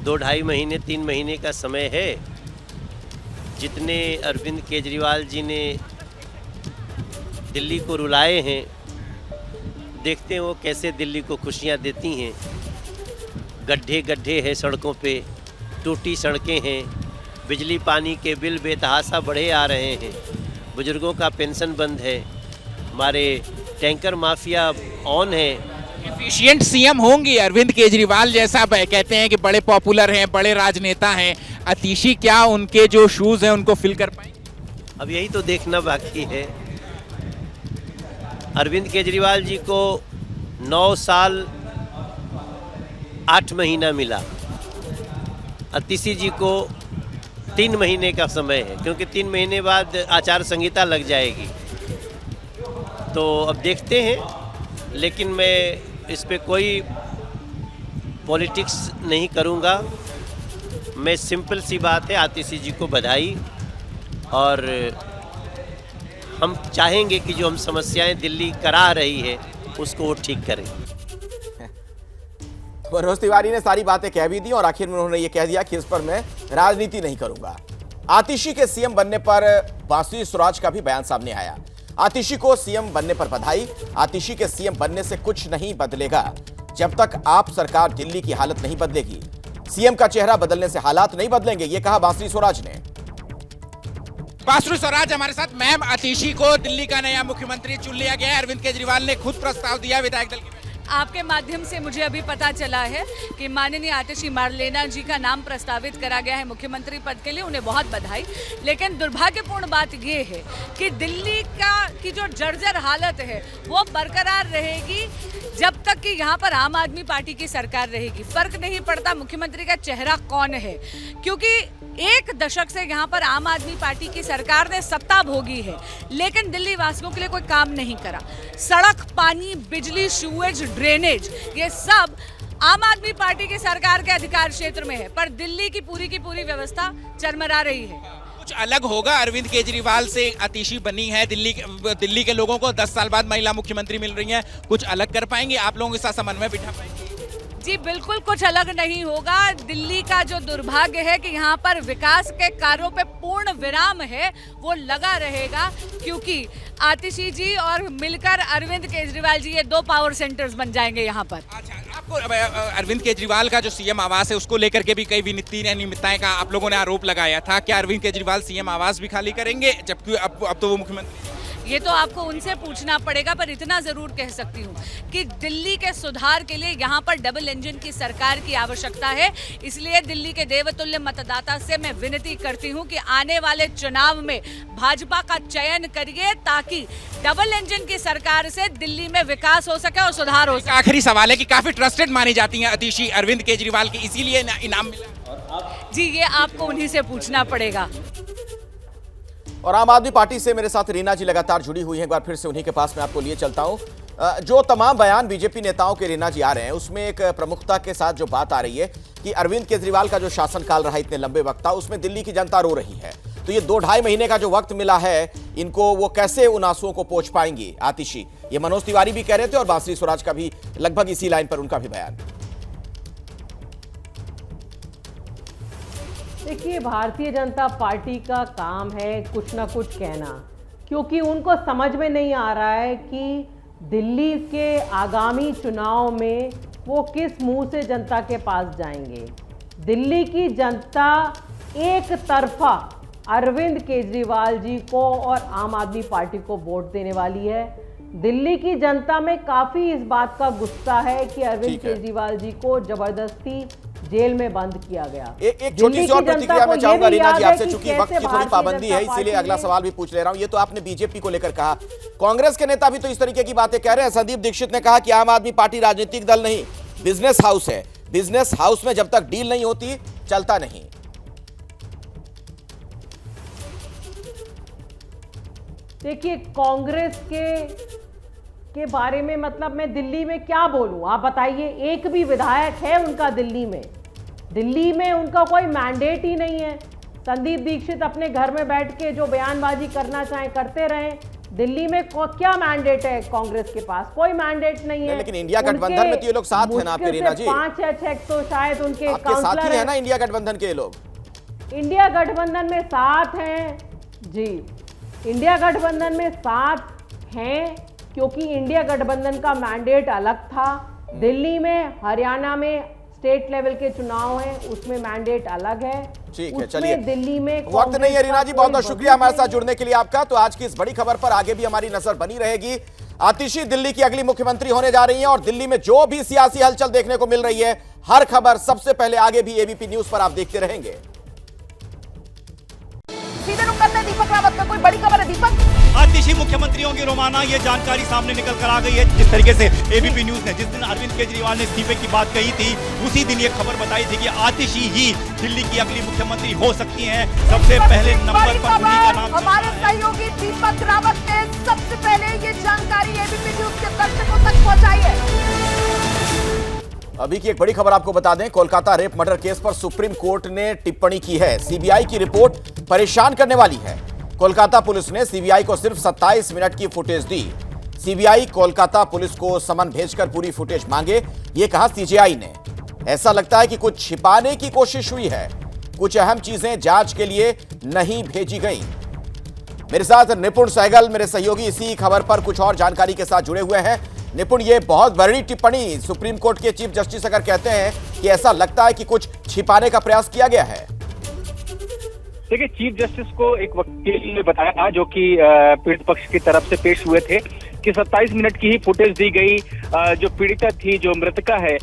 2-2.5 महीने 3 महीने का समय है, जितने अरविंद केजरीवाल जी ने दिल्ली को रुलाए हैं, देखते हैं वो कैसे दिल्ली को खुशियां देती हैं। गड्ढे गड्ढे हैं सड़कों पे, टूटी सड़कें हैं, बिजली पानी के बिल बेतहाशा बढ़े आ रहे हैं, बुजुर्गों का पेंशन बंद है, हमारे टैंकर माफिया ऑन है। एफिशिएंट सीएम होंगी अरविंद केजरीवाल, जैसा कहते हैं कि बड़े पॉपुलर हैं, बड़े राजनेता हैं। आतिशी क्या उनके जो शूज हैं उनको फिल कर पाएंगे? अब यही तो देखना बाकी है। अरविंद केजरीवाल जी को 9 साल 8 महीना मिला, आतिशी जी को 3 महीने का समय है, क्योंकि 3 महीने बाद आचार संहिता लग जाएगी। तो अब देखते हैं, लेकिन मैं इस पे कोई पॉलिटिक्स नहीं करूँगा। मैं सिंपल सी बात है, आतिशी जी को बधाई, और हम चाहेंगे कि जो हम समस्याएं दिल्ली करा रही है उसको वो ठीक करें। मनोज तिवारी ने सारी बातें कह भी दी और आखिर में उन्होंने ये कह दिया कि इस पर मैं राजनीति नहीं करूंगा। आतिशी के सीएम बनने पर बांसुरी स्वराज का भी बयान सामने आया। आतिशी को सीएम बनने पर बधाई। आतिशी के सीएम बनने से कुछ नहीं बदलेगा जब तक आप सरकार दिल्ली की हालत नहीं बदलेगी। सीएम का चेहरा बदलने से हालात नहीं बदलेंगे, ये कहा बांसुरी स्वराज ने। बांसुरी स्वराज हमारे साथ। मैम, आतिशी को दिल्ली का नया मुख्यमंत्री चुन लिया गया है। अरविंद केजरीवाल ने खुद प्रस्ताव दिया विधायक दल की। आपके माध्यम से मुझे अभी पता चला है कि माननीय आतिशी मारलेना जी का नाम प्रस्तावित करा गया है मुख्यमंत्री पद के लिए। उन्हें बहुत बधाई। लेकिन दुर्भाग्यपूर्ण बात ये है कि दिल्ली की जो जर्जर हालत है वो बरकरार रहेगी जब तक कि यहाँ पर आम आदमी पार्टी की सरकार रहेगी। फर्क नहीं पड़ता मुख्यमंत्री का चेहरा कौन है, क्योंकि 1 दशक से यहाँ पर आम आदमी पार्टी की सरकार ने सत्ता भोगी है, लेकिन दिल्ली वासियों के लिए कोई काम नहीं करा। सड़क, पानी, बिजली, सीवेज, ड्रेनेज, ये सब आम आदमी पार्टी की सरकार के अधिकार क्षेत्र में है, पर दिल्ली की पूरी व्यवस्था चरमरा रही है। कुछ अलग होगा अरविंद केजरीवाल से आतिशी बनी है। दिल्ली के लोगों को 10 साल बाद महिला मुख्यमंत्री मिल रही हैं, कुछ अलग कर पाएंगे? आप लोगों के साथ समन्वय बिठा पाएंगे? जी बिल्कुल कुछ अलग नहीं होगा। दिल्ली का जो दुर्भाग्य है कि यहाँ पर विकास के कार्यों पे पूर्ण विराम है, वो लगा रहेगा, क्योंकि आतिशी जी और मिलकर अरविंद केजरीवाल जी ये 2 पावर सेंटर्स बन जाएंगे यहाँ पर। अच्छा, आपको अरविंद केजरीवाल का जो सीएम आवास है उसको लेकर के भी कई अनियमितताएं का आप लोगों ने आरोप लगाया था। क्या अरविंद केजरीवाल सीएम आवास भी खाली करेंगे, जबकि अब तो वो मुख्यमंत्री? ये तो आपको उनसे पूछना पड़ेगा, पर इतना जरूर कह सकती हूँ कि दिल्ली के सुधार के लिए यहाँ पर डबल इंजन की सरकार की आवश्यकता है। इसलिए दिल्ली के देवतुल्य मतदाता से मैं विनती करती हूँ कि आने वाले चुनाव में भाजपा का चयन करिए, ताकि डबल इंजन की सरकार से दिल्ली में विकास हो सके और सुधार हो सके। आखिरी सवाल है कि काफी ट्रस्टेड मानी जाती हैं आतिशी अरविंद केजरीवाल की, इसीलिए इनाम मिला। जी ये आपको उन्हीं से पूछना पड़ेगा। और आम आदमी पार्टी से मेरे साथ रीना जी लगातार जुड़ी हुई हैं। एक बार फिर से उन्हीं के पास मैं आपको लिए चलता हूं। जो तमाम बयान बीजेपी नेताओं के रीना जी आ रहे हैं उसमें एक प्रमुखता के साथ जो बात आ रही है कि अरविंद केजरीवाल का जो शासनकाल रहा इतने लंबे वक्त था उसमें दिल्ली की जनता रो रही है। तो ये 2-2.5 महीने का जो वक्त मिला है इनको, वो कैसे उन आंसुओं को पोंछ पाएंगी आतिशी? ये मनोज तिवारी भी कह रहे थे और बांसुरी स्वराज का भी लगभग इसी लाइन पर उनका भी बयान। देखिए, भारतीय जनता पार्टी का काम है कुछ ना कुछ कहना, क्योंकि उनको समझ में नहीं आ रहा है कि दिल्ली के आगामी चुनाव में वो किस मुंह से जनता के पास जाएंगे। दिल्ली की जनता एक तरफा अरविंद केजरीवाल जी को और आम आदमी पार्टी को वोट देने वाली है। दिल्ली की जनता में काफी इस बात का गुस्सा है कि अरविंद केजरीवाल जी को जबरदस्ती जेल में बंद किया गया। एक छोटी सी और प्रतिक्रिया मैं चाहूंगा रीना जी आपसे, चूंकि वक्त की थोड़ी पाबंदी है इसीलिए अगला सवाल भी पूछ ले रहा हूं। ये तो आपने बीजेपी को लेकर कहा, कांग्रेस के नेता भी तो इस तरीके की बातें कह रहे हैं। संदीप दीक्षित ने कहा कि आम आदमी पार्टी राजनीतिक दल नहीं, बिजनेस हाउस है। बिजनेस हाउस में जब तक डील नहीं होती चलता नहीं। देखिए, कांग्रेस के बारे में मतलब मैं दिल्ली में क्या बोलूं, आप बताइए। एक भी विधायक है उनका दिल्ली में उनका कोई मैंडेट ही नहीं है। संदीप दीक्षित अपने घर में बैठ के जो बयानबाजी करना चाहें करते रहें। दिल्ली में क्या मैंडेट है कांग्रेस के पास? कोई मैंडेट नहीं है। लेकिन इंडिया गठबंधन में तो ये लोग साथ हैं ना आपके रीना जी? 5 या 6 तो शायद उनके आपके साथी है ना इंडिया गठबंधन के लोग? इंडिया गठबंधन में साथ हैं जी, इंडिया गठबंधन में साथ हैं क्योंकि इंडिया गठबंधन का मैंडेट अलग था। दिल्ली में, हरियाणा में स्टेट लेवल के चुनाव हैं, उसमें मैंडेट अलग है। ठीक है, चलिए, दिल्ली में वक्त नहीं है रीना जी, बहुत बहुत शुक्रिया हमारे साथ जुड़ने के लिए आपका। तो आज की इस बड़ी खबर पर आगे भी हमारी नजर बनी रहेगी। आतिशी दिल्ली की अगली मुख्यमंत्री होने जा रही हैं और दिल्ली में जो भी सियासी हलचल देखने को मिल रही है, हर खबर सबसे पहले आगे भी एबीपी न्यूज पर आप देखते रहेंगे। सीधे रुक करते दीपक रावत में कोई बड़ी खबर है। दीपक, आतिशी मुख्यमंत्री होंगे रोमाना, ये जानकारी सामने निकल कर आ गई है। जिस तरीके से एबीपी न्यूज ने जिस दिन अरविंद केजरीवाल ने इस्तीफे की बात कही थी, उसी दिन ये खबर बताई थी कि आतिशी ही दिल्ली की अगली मुख्यमंत्री हो सकती हैं। सबसे पहले नंबर पर उन्हीं का नाम हमारे सहयोगी दीपक रावत ने सबसे पहले ये जानकारी एबीपी न्यूज के दर्शकों तक पहुंचाई है। अभी की एक बड़ी खबर आपको बता दें, कोलकाता रेप मर्डर केस पर सुप्रीम कोर्ट ने टिप्पणी की है। सीबीआई की रिपोर्ट परेशान करने वाली है। कोलकाता पुलिस ने सीबीआई को सिर्फ 27 मिनट की फुटेज दी। सीबीआई कोलकाता पुलिस को समन भेजकर पूरी फुटेज मांगे, ये कहा सीजेआई ने। ऐसा लगता है कि कुछ छिपाने की कोशिश हुई है, कुछ अहम चीजें जांच के लिए नहीं भेजी गई। मेरे साथ निपुण सहगल मेरे सहयोगी इसी खबर पर कुछ और जानकारी के साथ जुड़े हुए हैं। निपुण, ये बहुत बड़ी टिप्पणी सुप्रीम कोर्ट के चीफ जस्टिस अगर कहते हैं कि ऐसा लगता है कि कुछ छिपाने का प्रयास किया गया है। देखिए, चीफ जस्टिस को एक वकील ने बताया था जो कि पीड़ित पक्ष की तरफ से पेश हुए थे कि 27 मिनट की ही फुटेज दी गई। जो पीड़िता थी, जो मृतका है,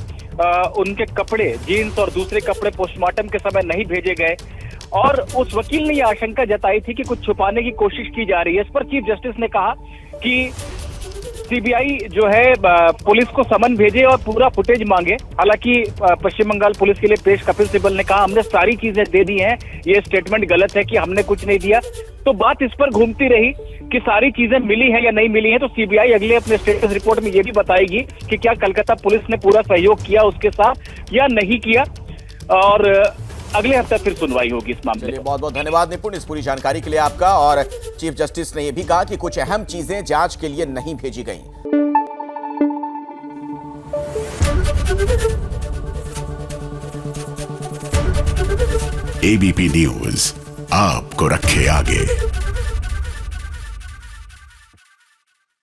उनके कपड़े, जीन्स और दूसरे कपड़े पोस्टमार्टम के समय नहीं भेजे गए और उस वकील ने यह आशंका जताई थी कि कुछ छुपाने की कोशिश की जा रही है। इस पर चीफ जस्टिस ने कहा कि सीबीआई जो है पुलिस को समन भेजे और पूरा फुटेज मांगे। हालांकि पश्चिम बंगाल पुलिस के लिए पेश कपिल सिब्बल ने कहा हमने सारी चीजें दे दी हैं, ये स्टेटमेंट गलत है कि हमने कुछ नहीं दिया। तो बात इस पर घूमती रही कि सारी चीजें मिली हैं या नहीं मिली हैं। तो सीबीआई अगले अपने स्टेटस रिपोर्ट में ये भी बताएगी कि क्या कलकत्ता पुलिस ने पूरा सहयोग किया उसके साथ या नहीं किया, और अगले हफ्ते फिर सुनवाई होगी इस मामले में। बहुत बहुत धन्यवाद निपुण इस पूरी जानकारी के लिए आपका। और चीफ जस्टिस ने यह भी कहा कि कुछ अहम चीजें जांच के लिए नहीं भेजी गई। एबीपी न्यूज आपको रखे आगे।